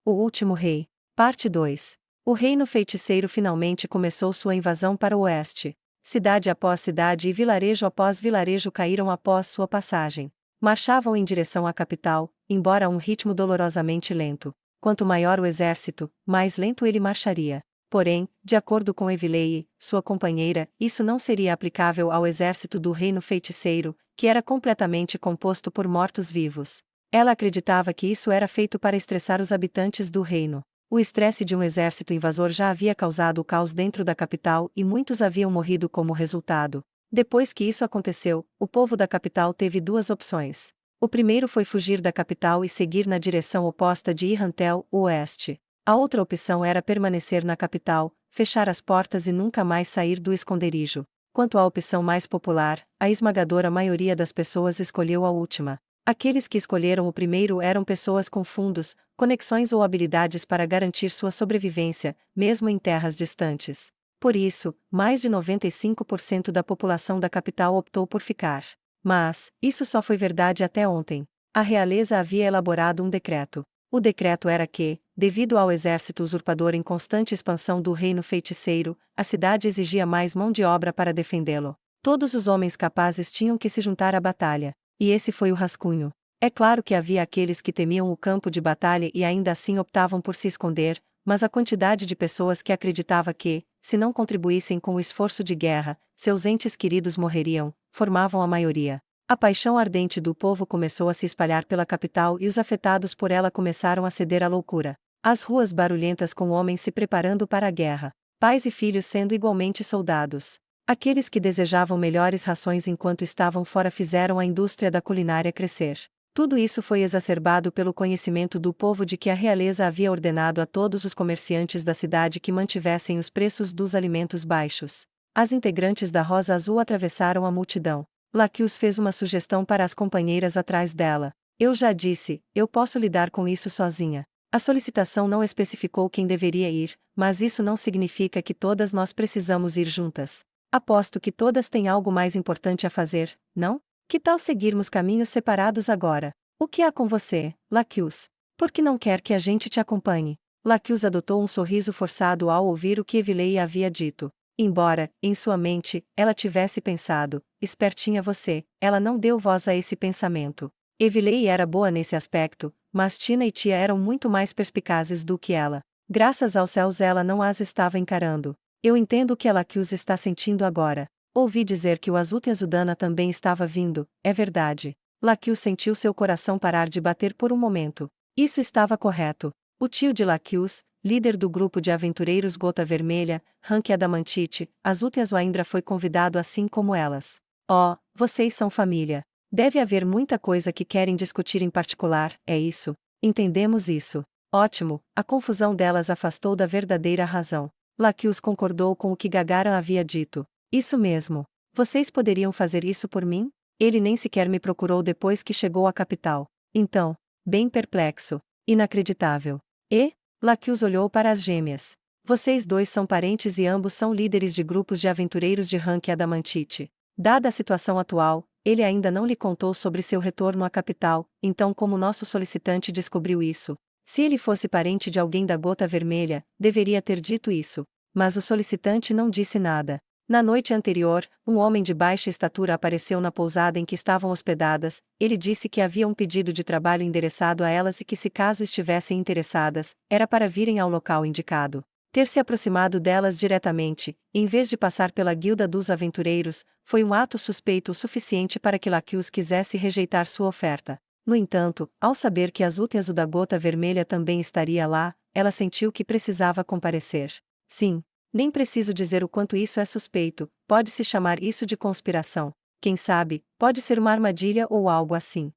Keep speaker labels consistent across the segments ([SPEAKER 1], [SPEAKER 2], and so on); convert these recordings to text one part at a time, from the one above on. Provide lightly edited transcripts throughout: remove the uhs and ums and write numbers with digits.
[SPEAKER 1] O Último Rei. Parte 2. O Reino Feiticeiro finalmente começou sua invasão para o oeste. Cidade após cidade e vilarejo após vilarejo caíram após sua passagem. Marchavam em direção à capital, embora a um ritmo dolorosamente lento. Quanto maior o exército, mais lento ele marcharia. Porém, de acordo com Evileia, sua companheira, isso não seria aplicável ao exército do Reino Feiticeiro, que era completamente composto por mortos-vivos. Ela acreditava que isso era feito para estressar os habitantes do reino. O estresse de um exército invasor já havia causado o caos dentro da capital e muitos haviam morrido como resultado. Depois que isso aconteceu, o povo da capital teve duas opções. O primeiro foi fugir da capital e seguir na direção oposta de Irrantel, o oeste. A outra opção era permanecer na capital, fechar as portas e nunca mais sair do esconderijo. Quanto à opção mais popular, a esmagadora maioria das pessoas escolheu a última. Aqueles que escolheram o primeiro eram pessoas com fundos, conexões ou habilidades para garantir sua sobrevivência, mesmo em terras distantes. Por isso, mais de 95% da população da capital optou por ficar. Mas, isso só foi verdade até ontem. A realeza havia elaborado um decreto. O decreto era que, devido ao exército usurpador em constante expansão do reino feiticeiro, a cidade exigia mais mão de obra para defendê-lo. Todos os homens capazes tinham que se juntar à batalha. E esse foi o rascunho. É claro que havia aqueles que temiam o campo de batalha e ainda assim optavam por se esconder, mas a quantidade de pessoas que acreditava que, se não contribuíssem com o esforço de guerra, seus entes queridos morreriam, formavam a maioria. A paixão ardente do povo começou a se espalhar pela capital e os afetados por ela começaram a ceder à loucura. As ruas barulhentas com homens se preparando para a guerra. Pais e filhos sendo igualmente soldados. Aqueles que desejavam melhores rações enquanto estavam fora fizeram a indústria da culinária crescer. Tudo isso foi exacerbado pelo conhecimento do povo de que a realeza havia ordenado a todos os comerciantes da cidade que mantivessem os preços dos alimentos baixos. As integrantes da Rosa Azul atravessaram a multidão. Laquius fez uma sugestão para as companheiras atrás dela. Eu já disse, eu posso lidar com isso sozinha. A solicitação não especificou quem deveria ir, mas isso não significa que todas nós precisamos ir juntas. Aposto que todas têm algo mais importante a fazer, não? Que tal seguirmos caminhos separados agora? O que há com você, Laquius? Por que não quer que a gente te acompanhe? Laquius adotou um sorriso forçado ao ouvir o que Evileia havia dito. Embora, em sua mente, ela tivesse pensado, espertinha você, ela não deu voz a esse pensamento. Evileia era boa nesse aspecto, mas Tina e Tia eram muito mais perspicazes do que ela. Graças aos céus ela não as estava encarando. Eu entendo o que a Laquius está sentindo agora. Ouvi dizer que o Azuti Azudana também estava vindo, é verdade. Laquius sentiu seu coração parar de bater por um momento. Isso estava correto. O tio de Laquius, líder do grupo de aventureiros Gota Vermelha, Rank Adamantite, Azuti Azuaindra foi convidado assim como elas. Oh, vocês são família. Deve haver muita coisa que querem discutir em particular, é isso? Entendemos isso. Ótimo, a confusão delas afastou da verdadeira razão. Laquius concordou com o que Gagaran havia dito. Isso mesmo. Vocês poderiam fazer isso por mim? Ele nem sequer me procurou depois que chegou à capital. Então, bem perplexo. Inacreditável. E? Laquius olhou para as gêmeas. Vocês dois são parentes e ambos são líderes de grupos de aventureiros de Rank Adamantite. Dada a situação atual, ele ainda não lhe contou sobre seu retorno à capital, então como nosso solicitante descobriu isso? Se ele fosse parente de alguém da Gota Vermelha, deveria ter dito isso. Mas o solicitante não disse nada. Na noite anterior, um homem de baixa estatura apareceu na pousada em que estavam hospedadas. Ele disse que havia um pedido de trabalho endereçado a elas e que se caso estivessem interessadas, era para virem ao local indicado. Ter se aproximado delas diretamente, em vez de passar pela guilda dos aventureiros, foi um ato suspeito o suficiente para que Laquius quisesse rejeitar sua oferta. No entanto, ao saber que Azuti Azul da Gota Vermelha também estaria lá, ela sentiu que precisava comparecer. Sim. Nem preciso dizer o quanto isso é suspeito, pode-se chamar isso de conspiração. Quem sabe, pode ser uma armadilha ou algo assim.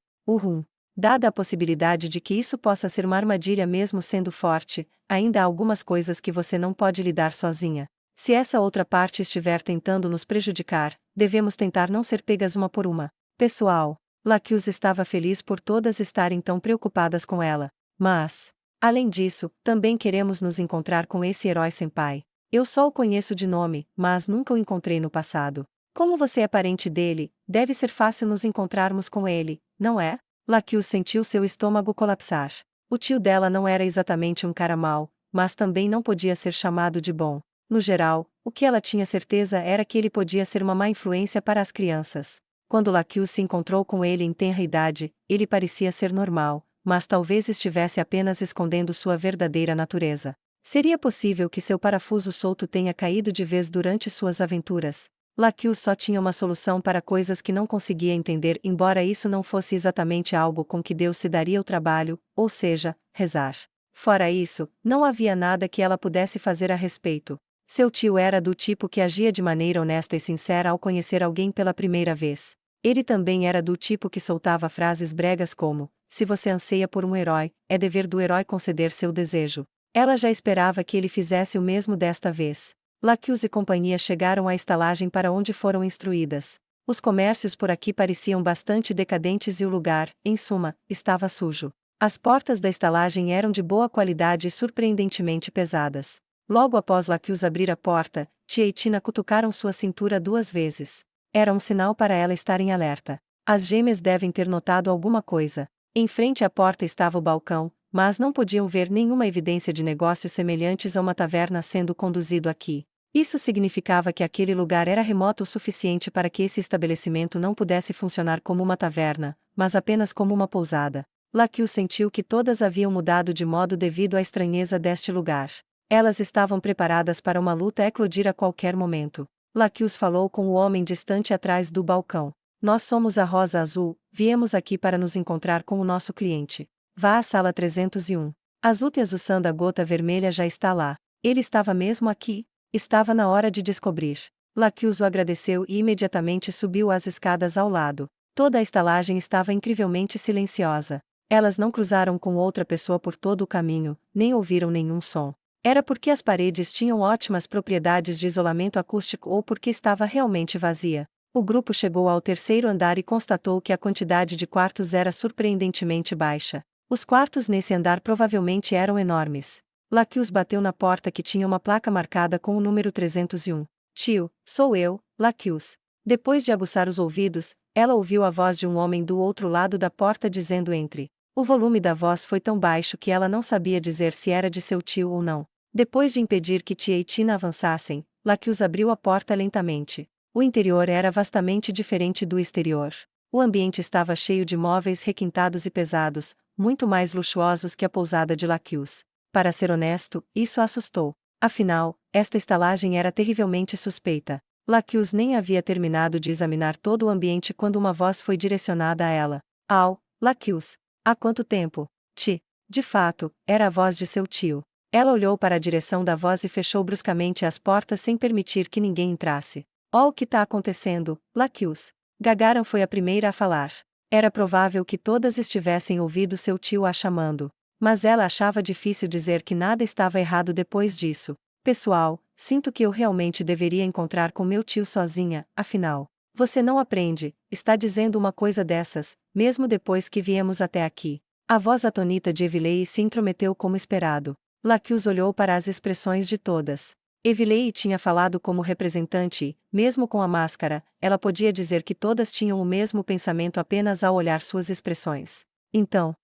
[SPEAKER 1] Dada a possibilidade de que isso possa ser uma armadilha mesmo sendo forte, ainda há algumas coisas que você não pode lidar sozinha. Se essa outra parte estiver tentando nos prejudicar, devemos tentar não ser pegas uma por uma. Pessoal, Laquius estava feliz por todas estarem tão preocupadas com ela. Mas, além disso, também queremos nos encontrar com esse herói senpai. Eu só o conheço de nome, mas nunca o encontrei no passado. Como você é parente dele, deve ser fácil nos encontrarmos com ele, não é? Laquius sentiu seu estômago colapsar. O tio dela não era exatamente um cara mau, mas também não podia ser chamado de bom. No geral, o que ela tinha certeza era que ele podia ser uma má influência para as crianças. Quando Lacuse se encontrou com ele em tenra idade, ele parecia ser normal, mas talvez estivesse apenas escondendo sua verdadeira natureza. Seria possível que seu parafuso solto tenha caído de vez durante suas aventuras. Lacuse só tinha uma solução para coisas que não conseguia entender, embora isso não fosse exatamente algo com que Deus se daria o trabalho, ou seja, rezar. Fora isso, não havia nada que ela pudesse fazer a respeito. Seu tio era do tipo que agia de maneira honesta e sincera ao conhecer alguém pela primeira vez. Ele também era do tipo que soltava frases bregas como: se você anseia por um herói, é dever do herói conceder seu desejo. Ela já esperava que ele fizesse o mesmo desta vez. Lacuse e companhia chegaram à estalagem para onde foram instruídas. Os comércios por aqui pareciam bastante decadentes e o lugar, em suma, estava sujo. As portas da estalagem eram de boa qualidade e surpreendentemente pesadas. Logo após Lacuse abrir a porta, Tia e Tina cutucaram sua cintura 2 vezes. Era um sinal para ela estar em alerta. As gêmeas devem ter notado alguma coisa. Em frente à porta estava o balcão, mas não podiam ver nenhuma evidência de negócios semelhantes a uma taverna sendo conduzido aqui. Isso significava que aquele lugar era remoto o suficiente para que esse estabelecimento não pudesse funcionar como uma taverna, mas apenas como uma pousada. Lacuse sentiu que todas haviam mudado de modo devido à estranheza deste lugar. Elas estavam preparadas para uma luta eclodir a qualquer momento. Lacuse falou com o homem distante atrás do balcão. Nós somos a Rosa Azul, viemos aqui para nos encontrar com o nosso cliente. Vá à sala 301. Azútias usando a gota vermelha já está lá. Ele estava mesmo aqui? Estava na hora de descobrir. Lacuse o agradeceu e imediatamente subiu as escadas ao lado. Toda a estalagem estava incrivelmente silenciosa. Elas não cruzaram com outra pessoa por todo o caminho, nem ouviram nenhum som. Era porque as paredes tinham ótimas propriedades de isolamento acústico ou porque estava realmente vazia. O grupo chegou ao 3º andar e constatou que a quantidade de quartos era surpreendentemente baixa. Os quartos nesse andar provavelmente eram enormes. Lacuse bateu na porta que tinha uma placa marcada com o número 301. Tio, sou eu, Lacuse. Depois de aguçar os ouvidos, ela ouviu a voz de um homem do outro lado da porta dizendo entre. O volume da voz foi tão baixo que ela não sabia dizer se era de seu tio ou não. Depois de impedir que Tia e Tina avançassem, Lacuse abriu a porta lentamente. O interior era vastamente diferente do exterior. O ambiente estava cheio de móveis requintados e pesados, muito mais luxuosos que a pousada de Lacuse. Para ser honesto, isso a assustou. Afinal, esta estalagem era terrivelmente suspeita. Lacuse nem havia terminado de examinar todo o ambiente quando uma voz foi direcionada a ela. Au, Lacuse. Há quanto tempo? De fato, era a voz de seu tio. Ela olhou para a direção da voz e fechou bruscamente as portas sem permitir que ninguém entrasse. Oh, o que está acontecendo, Lacuse? Gagaran foi a primeira a falar. Era provável que todas estivessem ouvindo seu tio a chamando. Mas ela achava difícil dizer que nada estava errado depois disso. Pessoal, sinto que eu realmente deveria encontrar com meu tio sozinha, afinal. Você não aprende, está dizendo uma coisa dessas, mesmo depois que viemos até aqui. A voz atonita de Evilei se intrometeu como esperado. Lacuse olhou para as expressões de todas. Evilei tinha falado como representante e, mesmo com a máscara, ela podia dizer que todas tinham o mesmo pensamento apenas ao olhar suas expressões. Então,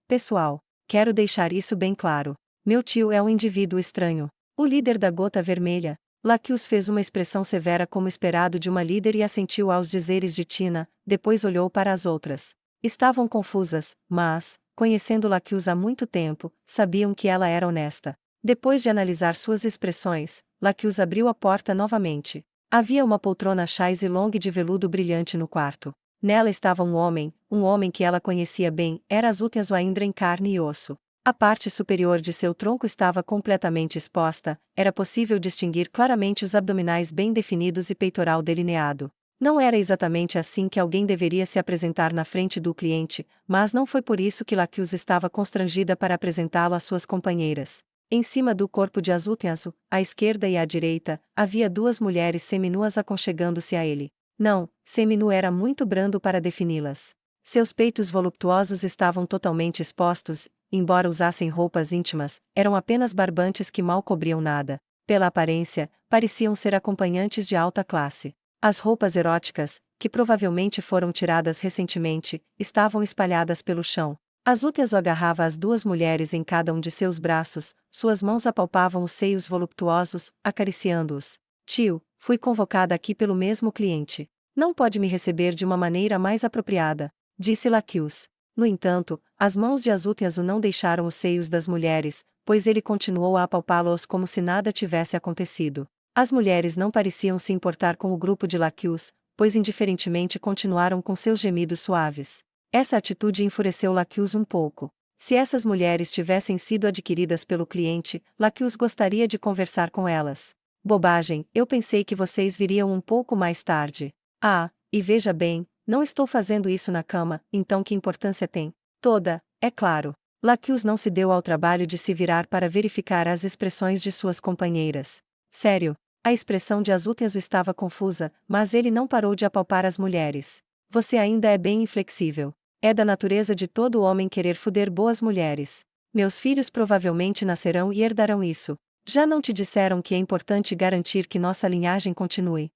[SPEAKER 1] pessoal, quero deixar isso bem claro. Meu tio é um indivíduo estranho. O líder da Gota Vermelha. Lacuse fez uma expressão severa como esperado de uma líder e assentiu aos dizeres de Tina, depois olhou para as outras. Estavam confusas, mas, conhecendo Lacuse há muito tempo, sabiam que ela era honesta. Depois de analisar suas expressões, Lacuse abriu a porta novamente. Havia uma poltrona chaise longue de veludo brilhante no quarto. Nela estava um homem que ela conhecia bem, era Azútias Waindra em carne e osso. A parte superior de seu tronco estava completamente exposta, era possível distinguir claramente os abdominais bem definidos e peitoral delineado. Não era exatamente assim que alguém deveria se apresentar na frente do cliente, mas não foi por isso que Lacuse estava constrangida para apresentá-lo às suas companheiras. Em cima do corpo de Azútias, à esquerda e à direita, havia 2 mulheres seminuas aconchegando-se a ele. Não, seminu era muito brando para defini-las. Seus peitos voluptuosos estavam totalmente expostos, embora usassem roupas íntimas, eram apenas barbantes que mal cobriam nada. Pela aparência, pareciam ser acompanhantes de alta classe. As roupas eróticas, que provavelmente foram tiradas recentemente, estavam espalhadas pelo chão. Azútias agarrava as duas mulheres em cada um de seus braços, suas mãos apalpavam os seios voluptuosos, acariciando-os. Tio, fui convocada aqui pelo mesmo cliente. Não pode me receber de uma maneira mais apropriada, disse Laquius. No entanto, as mãos de Azútias não deixaram os seios das mulheres, pois ele continuou a apalpá-los como se nada tivesse acontecido. As mulheres não pareciam se importar com o grupo de Laquius, pois indiferentemente continuaram com seus gemidos suaves. Essa atitude enfureceu Laquius um pouco. Se essas mulheres tivessem sido adquiridas pelo cliente, Laquius gostaria de conversar com elas. Bobagem, eu pensei que vocês viriam um pouco mais tarde. Ah, e veja bem, não estou fazendo isso na cama, então que importância tem? Toda, é claro. Laquius não se deu ao trabalho de se virar para verificar as expressões de suas companheiras. Sério, a expressão de Azútias estava confusa, mas ele não parou de apalpar as mulheres. Você ainda é bem inflexível. É da natureza de todo homem querer foder boas mulheres. Meus filhos provavelmente nascerão e herdarão isso. Já não te disseram que é importante garantir que nossa linhagem continue?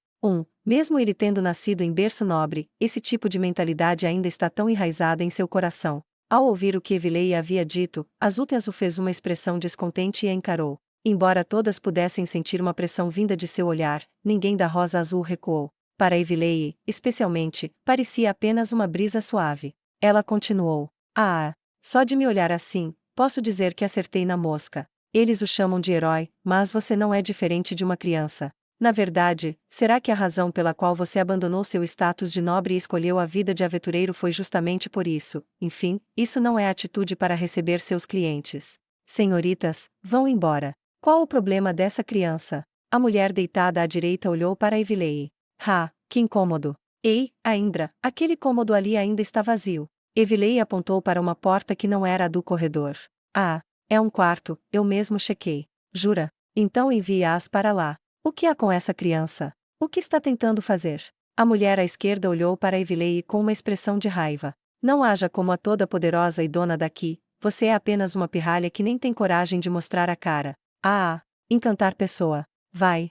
[SPEAKER 1] Mesmo ele tendo nascido em berço nobre, esse tipo de mentalidade ainda está tão enraizada em seu coração. Ao ouvir o que Evilei havia dito, Azútias fez uma expressão descontente e a encarou. Embora todas pudessem sentir uma pressão vinda de seu olhar, ninguém da Rosa Azul recuou. Para Evilei, especialmente, parecia apenas uma brisa suave. Ela continuou. Só de me olhar assim, posso dizer que acertei na mosca. Eles o chamam de herói, mas você não é diferente de uma criança. Na verdade, será que a razão pela qual você abandonou seu status de nobre e escolheu a vida de aventureiro foi justamente por isso? Enfim, isso não é atitude para receber seus clientes. Senhoritas, vão embora. Qual o problema dessa criança? A mulher deitada à direita olhou para Evilei. Que incômodo. Ei, Aindra, aquele cômodo ali ainda está vazio. Evilei apontou para uma porta que não era a do corredor. É um quarto, eu mesmo chequei. Jura? Então envie-as para lá. O que há com essa criança? O que está tentando fazer? A mulher à esquerda olhou para Evilei com uma expressão de raiva. Não haja como a toda-poderosa e dona daqui, você é apenas uma pirralha que nem tem coragem de mostrar a cara. Encantar pessoa. Vai.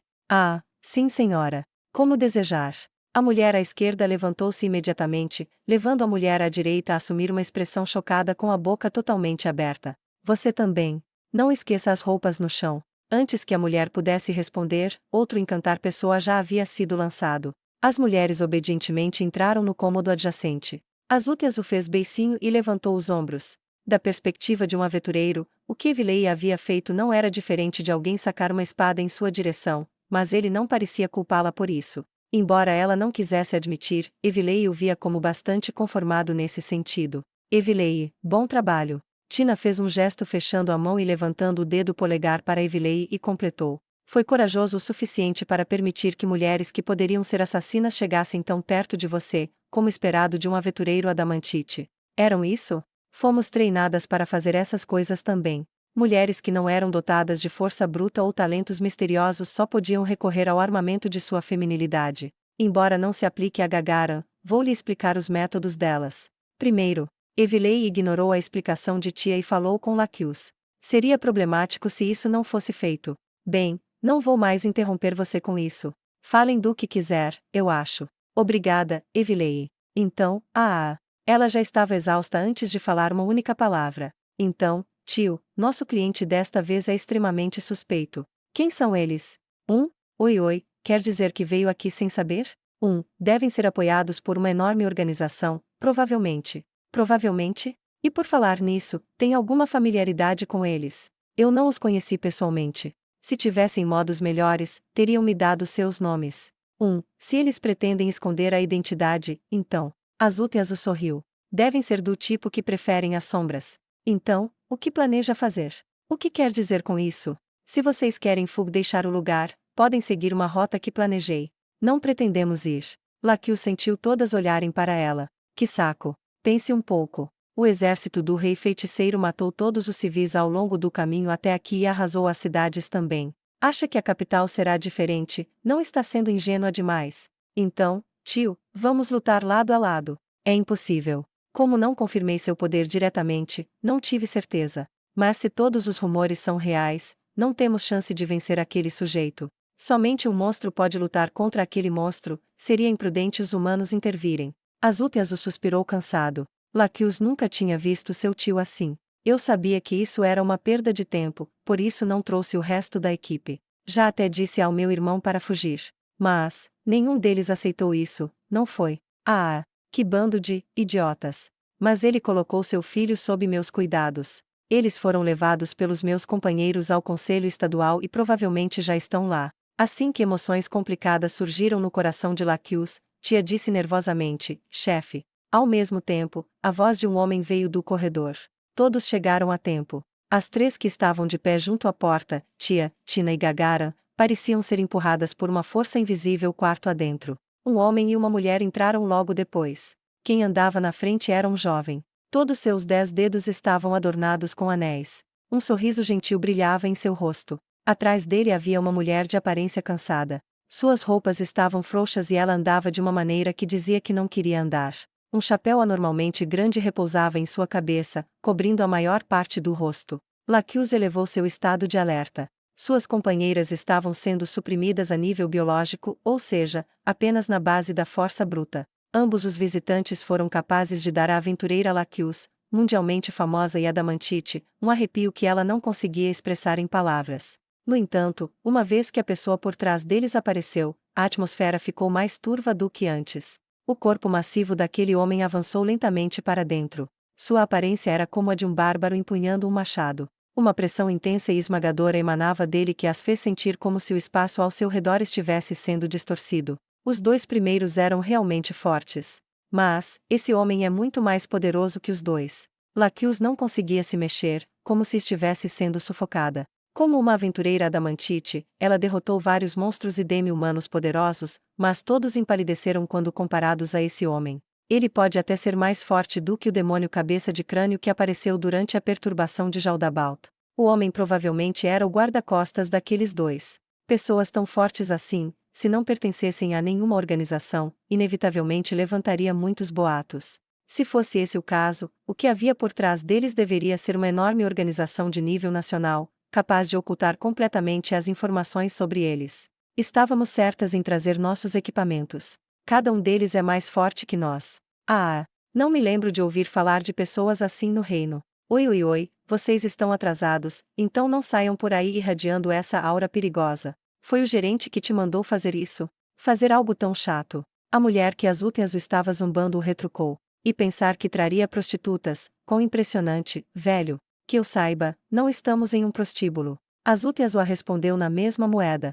[SPEAKER 1] Sim senhora. Como desejar. A mulher à esquerda levantou-se imediatamente, levando a mulher à direita a assumir uma expressão chocada com a boca totalmente aberta. Você também. Não esqueça as roupas no chão. Antes que a mulher pudesse responder, outro encantar pessoa já havia sido lançado. As mulheres obedientemente entraram no cômodo adjacente. Azútias o fez beicinho e levantou os ombros. Da perspectiva de um aventureiro, o que Evilei havia feito não era diferente de alguém sacar uma espada em sua direção, mas ele não parecia culpá-la por isso. Embora ela não quisesse admitir, Evilei o via como bastante conformado nesse sentido. Evilei, bom trabalho. Tina fez um gesto fechando a mão e levantando o dedo polegar para Evilei e completou. Foi corajoso o suficiente para permitir que mulheres que poderiam ser assassinas chegassem tão perto de você, como esperado de um aventureiro adamantite. Eram isso? Fomos treinadas para fazer essas coisas também. Mulheres que não eram dotadas de força bruta ou talentos misteriosos só podiam recorrer ao armamento de sua feminilidade. Embora não se aplique a Gagaran, vou lhe explicar os métodos delas. Primeiro, Evilei ignorou a explicação de tia e falou com Laquius. Seria problemático se isso não fosse feito. Bem, não vou mais interromper você com isso. Falem do que quiser, eu acho. Obrigada, Evilei. Então, ela já estava exausta antes de falar uma única palavra. Então, tio, nosso cliente desta vez é extremamente suspeito. Quem são eles? Oi, quer dizer que veio aqui sem saber? Devem ser apoiados por uma enorme organização, provavelmente. Provavelmente? E por falar nisso, tem alguma familiaridade com eles? Eu não os conheci pessoalmente. Se tivessem modos melhores, teriam me dado seus nomes. Se eles pretendem esconder a identidade, então. Azútias sorriu. Devem ser do tipo que preferem as sombras. Então, o que planeja fazer? O que quer dizer com isso? Se vocês querem deixar o lugar, podem seguir uma rota que planejei. Não pretendemos ir. Laquius sentiu todas olharem para ela. Que saco. Pense um pouco. O exército do rei feiticeiro matou todos os civis ao longo do caminho até aqui e arrasou as cidades também. Acha que a capital será diferente? Não está sendo ingênua demais. Então, tio, vamos lutar lado a lado. É impossível. Como não confirmei seu poder diretamente, não tive certeza. Mas se todos os rumores são reais, não temos chance de vencer aquele sujeito. Somente um monstro pode lutar contra aquele monstro, seria imprudente os humanos intervirem. Azútias suspirou cansado. Lakius nunca tinha visto seu tio assim. Eu sabia que isso era uma perda de tempo, por isso não trouxe o resto da equipe. Já até disse ao meu irmão para fugir. Mas, nenhum deles aceitou isso, não foi? Ah, que bando de idiotas! Mas ele colocou seu filho sob meus cuidados. Eles foram levados pelos meus companheiros ao Conselho Estadual e provavelmente já estão lá. Assim que emoções complicadas surgiram no coração de Lakius, tia disse nervosamente: chefe. Ao mesmo tempo, a voz de um homem veio do corredor. Todos chegaram a tempo. As três que estavam de pé junto à porta, tia, Tina e Gagara, pareciam ser empurradas por uma força invisível quarto adentro. Um homem e uma mulher entraram logo depois. Quem andava na frente era um jovem. Todos seus 10 dedos estavam adornados com anéis. Um sorriso gentil brilhava em seu rosto. Atrás dele havia uma mulher de aparência cansada. Suas roupas estavam frouxas e ela andava de uma maneira que dizia que não queria andar. Um chapéu anormalmente grande repousava em sua cabeça, cobrindo a maior parte do rosto. Lakius elevou seu estado de alerta. Suas companheiras estavam sendo suprimidas a nível biológico, ou seja, apenas na base da força bruta. Ambos os visitantes foram capazes de dar à aventureira Lakius, mundialmente famosa e adamantite, um arrepio que ela não conseguia expressar em palavras. No entanto, uma vez que a pessoa por trás deles apareceu, a atmosfera ficou mais turva do que antes. O corpo massivo daquele homem avançou lentamente para dentro. Sua aparência era como a de um bárbaro empunhando um machado. Uma pressão intensa e esmagadora emanava dele que as fez sentir como se o espaço ao seu redor estivesse sendo distorcido. Os dois primeiros eram realmente fortes. Mas, esse homem é muito mais poderoso que os dois. Lakius não conseguia se mexer, como se estivesse sendo sufocada. Como uma aventureira adamantite, ela derrotou vários monstros e demi-humanos poderosos, mas todos empalideceram quando comparados a esse homem. Ele pode até ser mais forte do que o demônio cabeça de crânio que apareceu durante a perturbação de Jaldabaoth. O homem provavelmente era o guarda-costas daqueles dois. Pessoas tão fortes assim, se não pertencessem a nenhuma organização, inevitavelmente levantaria muitos boatos. Se fosse esse o caso, o que havia por trás deles deveria ser uma enorme organização de nível nacional, capaz de ocultar completamente as informações sobre eles. Estávamos certas em trazer nossos equipamentos. Cada um deles é mais forte que nós. Ah, não me lembro de ouvir falar de pessoas assim no reino. Oi, oi, oi, vocês estão atrasados, então não saiam por aí irradiando essa aura perigosa. Foi o gerente que te mandou fazer isso? Fazer algo tão chato. A mulher que as últimas o estava zombando o retrucou. E pensar que traria prostitutas, quão impressionante, velho. Que eu saiba, não estamos em um prostíbulo. Azútias o respondeu na mesma moeda.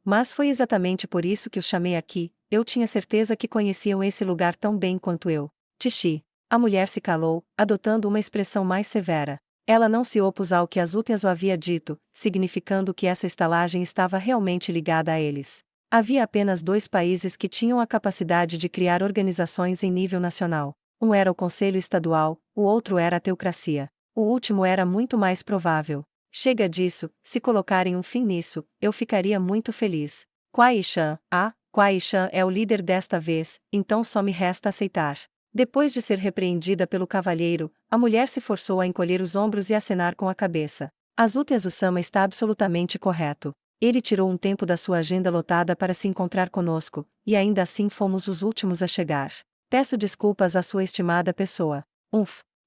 [SPEAKER 1] Mas foi exatamente por isso que os chamei aqui, eu tinha certeza que conheciam esse lugar tão bem quanto eu. Tixi. A mulher se calou, adotando uma expressão mais severa. Ela não se opôs ao que Azútias o havia dito, significando que essa estalagem estava realmente ligada a eles. Havia apenas 2 países que tinham a capacidade de criar organizações em nível nacional. Um era o Conselho Estadual, o outro era a teocracia. O último era muito mais provável. Chega disso, se colocarem um fim nisso, eu ficaria muito feliz. Kuai Shan, Kuai Shan é o líder desta vez, então só me resta aceitar. Depois de ser repreendida pelo cavalheiro, a mulher se forçou a encolher os ombros e acenar com a cabeça. Azutya-sama está absolutamente correto. Ele tirou um tempo da sua agenda lotada para se encontrar conosco, e ainda assim fomos os últimos a chegar. Peço desculpas à sua estimada pessoa.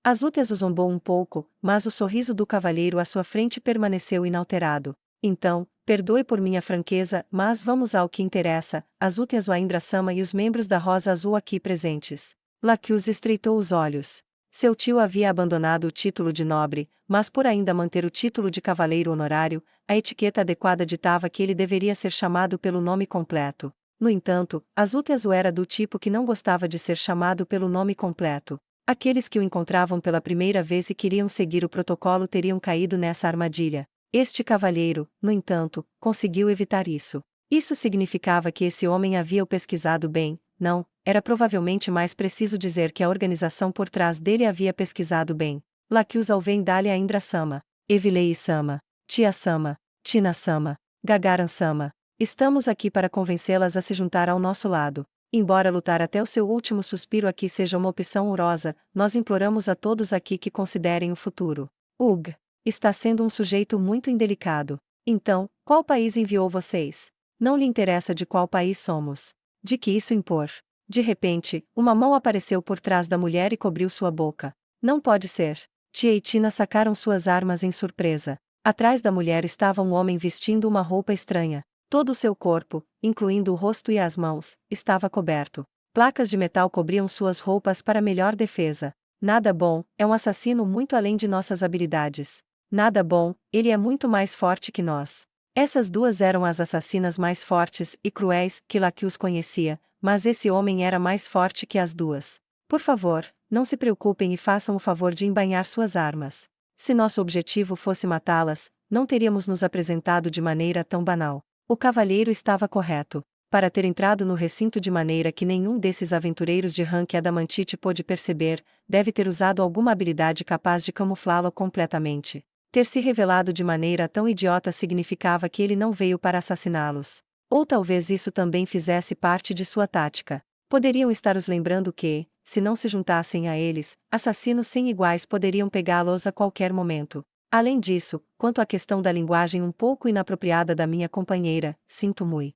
[SPEAKER 1] Azútias o zombou um pouco, mas o sorriso do cavalheiro à sua frente permaneceu inalterado. Então, perdoe por minha franqueza, mas vamos ao que interessa, Azútias o Aindrasama e os membros da Rosa Azul aqui presentes. Lakius estreitou os olhos. Seu tio havia abandonado o título de nobre, mas por ainda manter o título de cavaleiro honorário, a etiqueta adequada ditava que ele deveria ser chamado pelo nome completo. No entanto, Azútias o era do tipo que não gostava de ser chamado pelo nome completo. Aqueles que o encontravam pela primeira vez e queriam seguir o protocolo teriam caído nessa armadilha. Este cavalheiro, no entanto, conseguiu evitar isso. Isso significava que esse homem havia o pesquisado bem, não, era provavelmente mais preciso dizer que a organização por trás dele havia pesquisado bem. Lakius Alvendalia Indra-sama, Evilei-sama, Tia-sama, Tina-sama, Gagaran-sama. Estamos aqui para convencê-las a se juntar ao nosso lado. Embora lutar até o seu último suspiro aqui seja uma opção honrosa, nós imploramos a todos aqui que considerem o futuro. Está sendo um sujeito muito indelicado. Então, qual país enviou vocês? Não lhe interessa de qual país somos. De que isso impor? De repente, uma mão apareceu por trás da mulher e cobriu sua boca. Não pode ser. Tia e Tina sacaram suas armas em surpresa. Atrás da mulher estava um homem vestindo uma roupa estranha. Todo o seu corpo, incluindo o rosto e as mãos, estava coberto. Placas de metal cobriam suas roupas para melhor defesa. Nada bom, é um assassino muito além de nossas habilidades. Nada bom, ele é muito mais forte que nós. Essas duas eram as assassinas mais fortes e cruéis que Lacus conhecia, mas esse homem era mais forte que as duas. Por favor, não se preocupem e façam o favor de embainhar suas armas. Se nosso objetivo fosse matá-las, não teríamos nos apresentado de maneira tão banal. O cavalheiro estava correto. Para ter entrado no recinto de maneira que nenhum desses aventureiros de rank adamantite pôde perceber, deve ter usado alguma habilidade capaz de camuflá-lo completamente. Ter se revelado de maneira tão idiota significava que ele não veio para assassiná-los. Ou talvez isso também fizesse parte de sua tática. Poderiam estar os lembrando que, se não se juntassem a eles, assassinos sem iguais poderiam pegá-los a qualquer momento. Além disso, quanto à questão da linguagem um pouco inapropriada da minha companheira, sinto muito.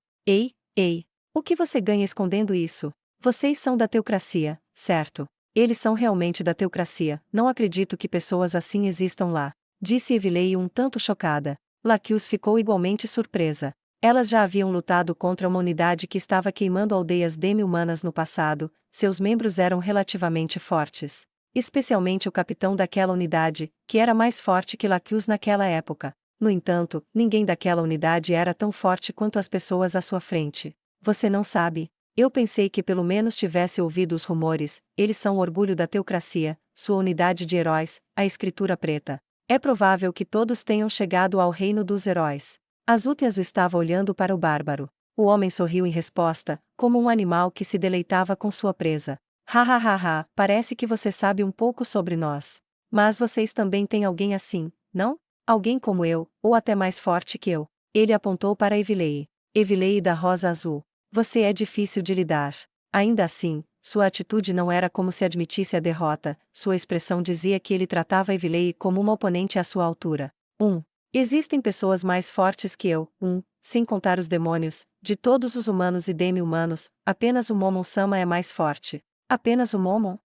[SPEAKER 1] Ei, o que você ganha escondendo isso? Vocês são da teocracia, certo? Eles são realmente da teocracia, não acredito que pessoas assim existam lá. Disse Evilei um tanto chocada. Lacus ficou igualmente surpresa. Elas já haviam lutado contra uma unidade que estava queimando aldeias demi-humanas no passado, seus membros eram relativamente fortes. Especialmente o capitão daquela unidade, que era mais forte que Lacus naquela época. No entanto, ninguém daquela unidade era tão forte quanto as pessoas à sua frente. Você não sabe? Eu pensei que pelo menos tivesse ouvido os rumores, eles são o orgulho da teocracia, sua unidade de heróis, a escritura preta. É provável que todos tenham chegado ao reino dos heróis. Azútias o estava olhando para o bárbaro. O homem sorriu em resposta, como um animal que se deleitava com sua presa. Ha, parece que você sabe um pouco sobre nós. Mas vocês também têm alguém assim, não? Alguém como eu, ou até mais forte que eu. Ele apontou para Evilei. Evilei da Rosa Azul. Você é difícil de lidar. Ainda assim, sua atitude não era como se admitisse a derrota, sua expressão dizia que ele tratava Evilei como uma oponente à sua altura. Existem pessoas mais fortes que eu, sem contar os demônios, de todos os humanos e demi-humanos, apenas o Momon-sama é mais forte. Apenas o Momon?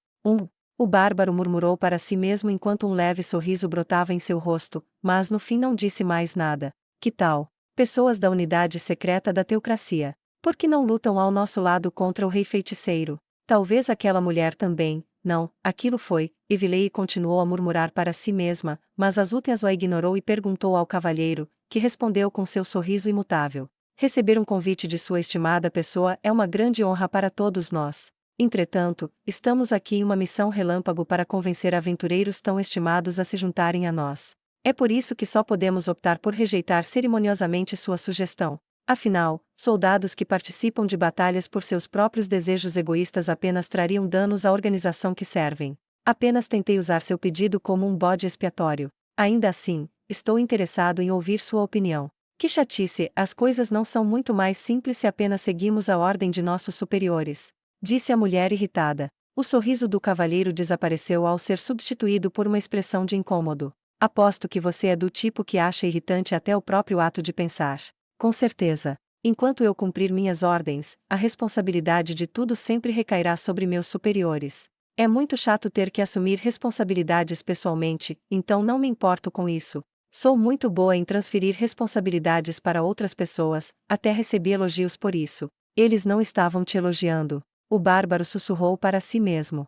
[SPEAKER 1] O bárbaro murmurou para si mesmo enquanto um leve sorriso brotava em seu rosto, mas no fim não disse mais nada. Que tal? Pessoas da unidade secreta da teocracia. Por que não lutam ao nosso lado contra o rei feiticeiro? Talvez aquela mulher também. Não, aquilo foi. Evilei continuou a murmurar para si mesma, mas Azútias o ignorou e perguntou ao cavalheiro, que respondeu com seu sorriso imutável. Receber um convite de sua estimada pessoa é uma grande honra para todos nós. Entretanto, estamos aqui em uma missão relâmpago para convencer aventureiros tão estimados a se juntarem a nós. É por isso que só podemos optar por rejeitar cerimoniosamente sua sugestão. Afinal, soldados que participam de batalhas por seus próprios desejos egoístas apenas trariam danos à organização que servem. Apenas tentei usar seu pedido como um bode expiatório. Ainda assim, estou interessado em ouvir sua opinião. Que chatice, as coisas não são muito mais simples se apenas seguimos a ordem de nossos superiores. Disse a mulher irritada. O sorriso do cavalheiro desapareceu ao ser substituído por uma expressão de incômodo. Aposto que você é do tipo que acha irritante até o próprio ato de pensar. Com certeza. Enquanto eu cumprir minhas ordens, a responsabilidade de tudo sempre recairá sobre meus superiores. É muito chato ter que assumir responsabilidades pessoalmente, então não me importo com isso. Sou muito boa em transferir responsabilidades para outras pessoas, até recebi elogios por isso. Eles não estavam te elogiando. O bárbaro sussurrou para si mesmo.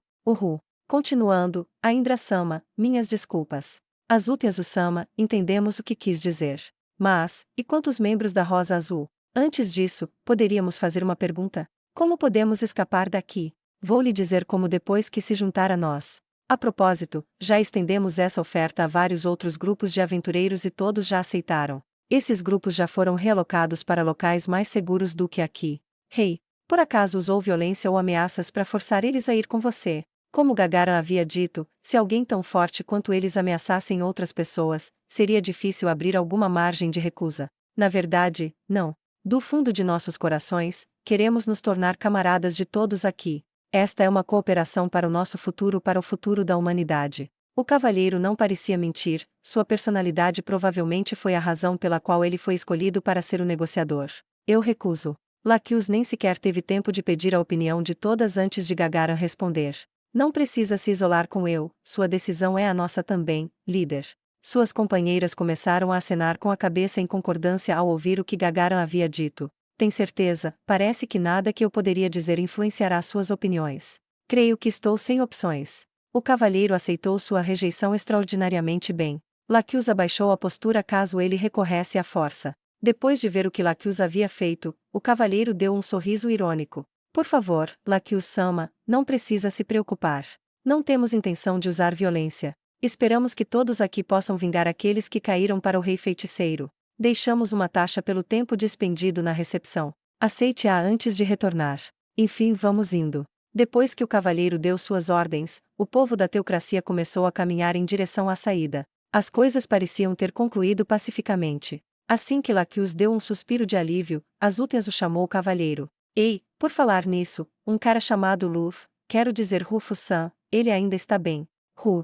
[SPEAKER 1] Continuando, a Indra-sama, minhas desculpas. Azútias-sama, entendemos o que quis dizer. Mas, e quantos membros da Rosa Azul? Antes disso, poderíamos fazer uma pergunta? Como podemos escapar daqui? Vou lhe dizer como depois que se juntar a nós. A propósito, já estendemos essa oferta a vários outros grupos de aventureiros e todos já aceitaram. Esses grupos já foram realocados para locais mais seguros do que aqui. Por acaso usou violência ou ameaças para forçar eles a ir com você? Como Gagarin havia dito, se alguém tão forte quanto eles ameaçassem outras pessoas, seria difícil abrir alguma margem de recusa. Na verdade, não. Do fundo de nossos corações, queremos nos tornar camaradas de todos aqui. Esta é uma cooperação para o nosso futuro, para o futuro da humanidade. O cavalheiro não parecia mentir, sua personalidade provavelmente foi a razão pela qual ele foi escolhido para ser o negociador. Eu recuso. Laquius nem sequer teve tempo de pedir a opinião de todas antes de Gagarin responder. Não precisa se isolar com eu, sua decisão é a nossa também, líder. Suas companheiras começaram a acenar com a cabeça em concordância ao ouvir o que Gagarin havia dito. Tem certeza? Parece que nada que eu poderia dizer influenciará suas opiniões. Creio que estou sem opções. O cavalheiro aceitou sua rejeição extraordinariamente bem. Laquius abaixou a postura caso ele recorresse à força. Depois de ver o que Laquius havia feito, o cavalheiro deu um sorriso irônico. Por favor, Laquius-sama, não precisa se preocupar. Não temos intenção de usar violência. Esperamos que todos aqui possam vingar aqueles que caíram para o rei feiticeiro. Deixamos uma taxa pelo tempo despendido na recepção. Aceite-a antes de retornar. Enfim, vamos indo. Depois que o cavalheiro deu suas ordens, o povo da teocracia começou a caminhar em direção à saída. As coisas pareciam ter concluído pacificamente. Assim que Laquius deu um suspiro de alívio, Azútias o chamou o cavalheiro. Ei, por falar nisso, um cara chamado Luf, quero dizer Rufus-san, ele ainda está bem.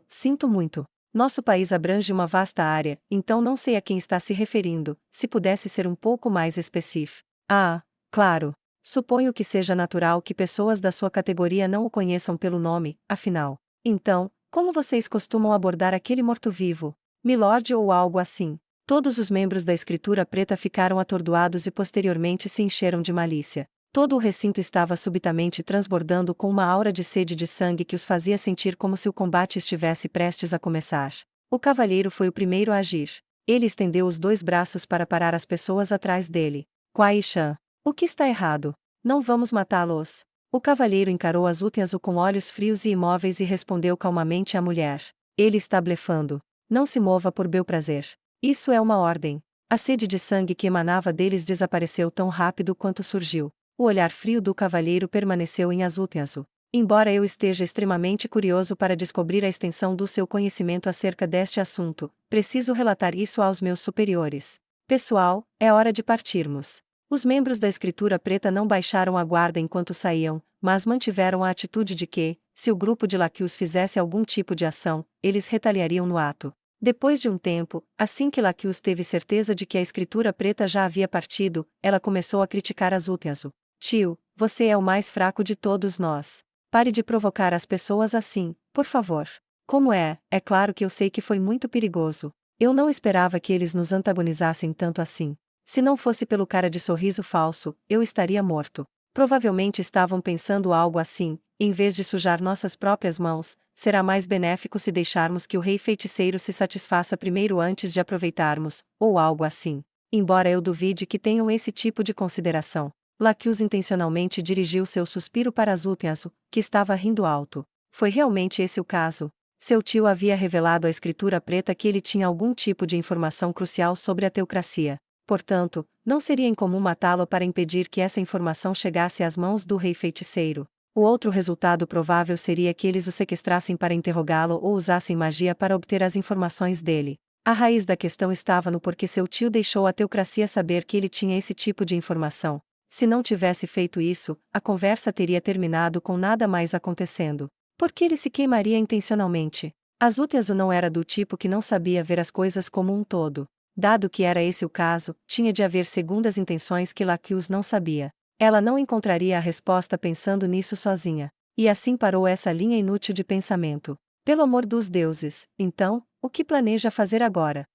[SPEAKER 1] Sinto muito. Nosso país abrange uma vasta área, então não sei a quem está se referindo, se pudesse ser um pouco mais específico. Ah, claro. Suponho que seja natural que pessoas da sua categoria não o conheçam pelo nome, afinal. Então, como vocês costumam abordar aquele morto-vivo? Milord ou algo assim? Todos os membros da escritura preta ficaram atordoados e posteriormente se encheram de malícia. Todo o recinto estava subitamente transbordando com uma aura de sede de sangue que os fazia sentir como se o combate estivesse prestes a começar. O cavalheiro foi o primeiro a agir. Ele estendeu os dois braços para parar as pessoas atrás dele. Kuai-chan. O que está errado? Não vamos matá-los. O cavalheiro encarou Azútias com olhos frios e imóveis e respondeu calmamente à mulher. Ele está blefando. Não se mova por bel prazer. Isso é uma ordem. A sede de sangue que emanava deles desapareceu tão rápido quanto surgiu. O olhar frio do cavalheiro permaneceu em Azútias. Embora eu esteja extremamente curioso para descobrir a extensão do seu conhecimento acerca deste assunto, preciso relatar isso aos meus superiores. Pessoal, é hora de partirmos. Os membros da escritura preta não baixaram a guarda enquanto saíam, mas mantiveram a atitude de que, se o grupo de Laquius fizesse algum tipo de ação, eles retaliariam no ato. Depois de um tempo, assim que Laquius teve certeza de que a escritura preta já havia partido, ela começou a criticar Azútias. Tio, você é o mais fraco de todos nós. Pare de provocar as pessoas assim, por favor. Como é claro que eu sei que foi muito perigoso. Eu não esperava que eles nos antagonizassem tanto assim. Se não fosse pelo cara de sorriso falso, eu estaria morto. Provavelmente estavam pensando algo assim, em vez de sujar nossas próprias mãos, será mais benéfico se deixarmos que o rei feiticeiro se satisfaça primeiro antes de aproveitarmos, ou algo assim. Embora eu duvide que tenham esse tipo de consideração. Laquius intencionalmente dirigiu seu suspiro para Azútias, que estava rindo alto. Foi realmente esse o caso. Seu tio havia revelado à escritura preta que ele tinha algum tipo de informação crucial sobre a teocracia. Portanto, não seria incomum matá-lo para impedir que essa informação chegasse às mãos do rei feiticeiro. O outro resultado provável seria que eles o sequestrassem para interrogá-lo ou usassem magia para obter as informações dele. A raiz da questão estava no porquê seu tio deixou a teocracia saber que ele tinha esse tipo de informação. Se não tivesse feito isso, a conversa teria terminado com nada mais acontecendo. Por que ele se queimaria intencionalmente? Azútias não era do tipo que não sabia ver as coisas como um todo. Dado que era esse o caso, tinha de haver segundas intenções que Laquius não sabia. Ela não encontraria a resposta pensando nisso sozinha. E assim parou essa linha inútil de pensamento. Pelo amor dos deuses, então, o que planeja fazer agora?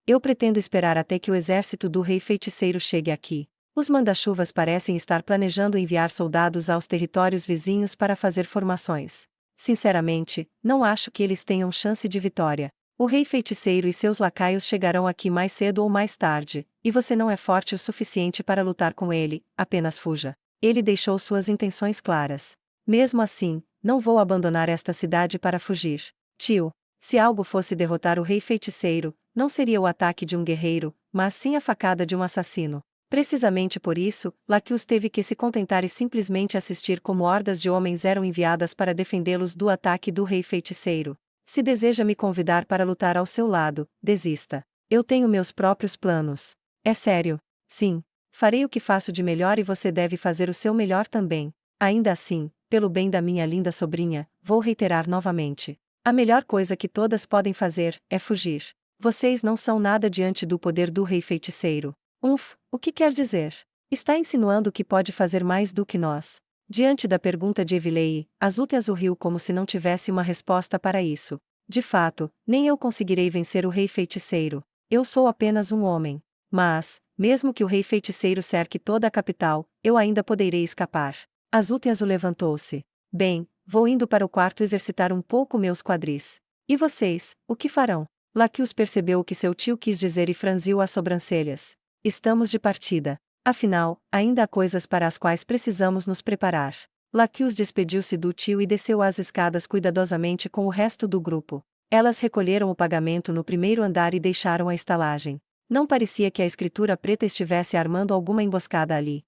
[SPEAKER 1] Eu pretendo esperar até que o exército do rei feiticeiro chegue aqui. Os manda-chuvas parecem estar planejando enviar soldados aos territórios vizinhos para fazer formações. Sinceramente, não acho que eles tenham chance de vitória. O rei feiticeiro e seus lacaios chegarão aqui mais cedo ou mais tarde, e você não é forte o suficiente para lutar com ele, apenas fuja. Ele deixou suas intenções claras. Mesmo assim, não vou abandonar esta cidade para fugir. Tio, se algo fosse derrotar o rei feiticeiro, não seria o ataque de um guerreiro, mas sim a facada de um assassino. Precisamente por isso, Laquius teve que se contentar e simplesmente assistir como hordas de homens eram enviadas para defendê-los do ataque do rei feiticeiro. Se deseja me convidar para lutar ao seu lado, desista. Eu tenho meus próprios planos. É sério. Sim. Farei o que faço de melhor e você deve fazer o seu melhor também. Ainda assim, pelo bem da minha linda sobrinha, vou reiterar novamente. A melhor coisa que todas podem fazer é fugir. Vocês não são nada diante do poder do rei feiticeiro. O que quer dizer? Está insinuando que pode fazer mais do que nós. Diante da pergunta de Evilei, Azúteas riu como se não tivesse uma resposta para isso. De fato, nem eu conseguirei vencer o rei feiticeiro. Eu sou apenas um homem. Mas, mesmo que o rei feiticeiro cerque toda a capital, eu ainda poderei escapar. Azúteas levantou-se. Bem, vou indo para o quarto exercitar um pouco meus quadris. E vocês, o que farão? Laquios percebeu o que seu tio quis dizer e franziu as sobrancelhas. Estamos de partida. Afinal, ainda há coisas para as quais precisamos nos preparar. Laquios despediu-se do tio e desceu as escadas cuidadosamente com o resto do grupo. Elas recolheram o pagamento no primeiro andar e deixaram a estalagem. Não parecia que a escritura preta estivesse armando alguma emboscada ali.